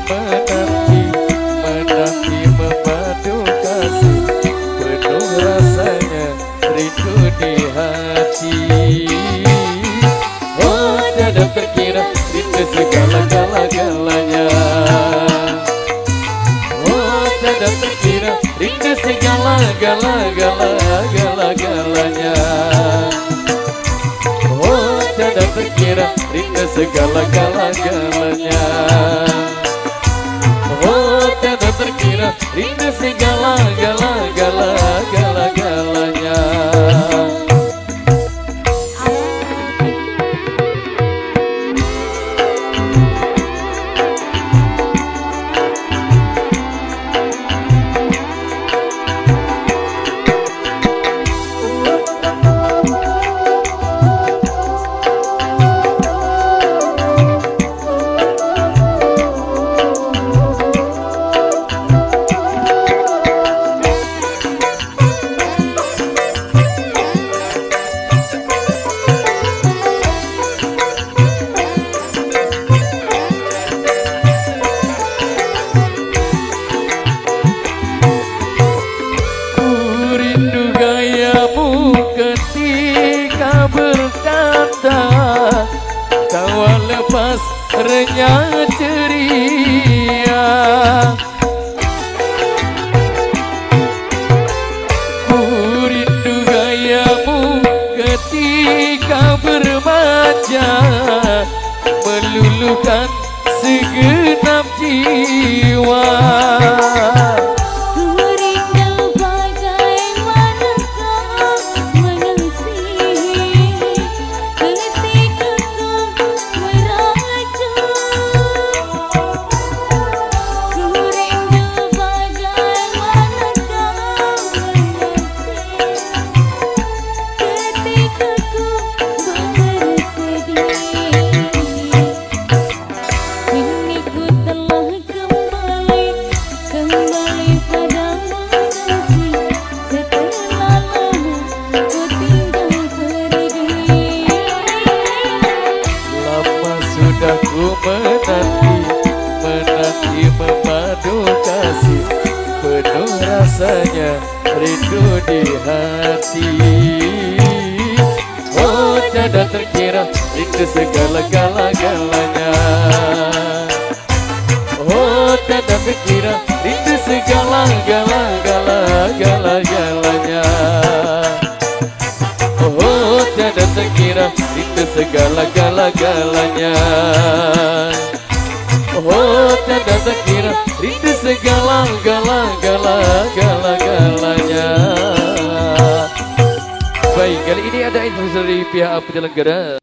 menanti, menanti memadu kasih, penuh rasanya rindu di hati. Oh tiada terkira rindu segala-galanya. Oh tiada terkira rindu segala-galanya. Oh tiada terkira rindu segala-galanya. Oh tiada terkira rindu segala-galanya. Ketika berkata kau lepas renyah ceria, ku rindu gayamu ketika bermanja, meluluhkan segenap jiwa. Ku menanti, menanti memadu kasih, penuh rasanya rindu di hati. Oh tiada terkira rindu segala-galanya. Oh tiada terkira rindu segala-galanya. Oh tiada terkira rindu segala-galanya. Oh tiada terkira rindu segala-galanya. Baik, kali ini ada informasi dari pihak penyelenggara.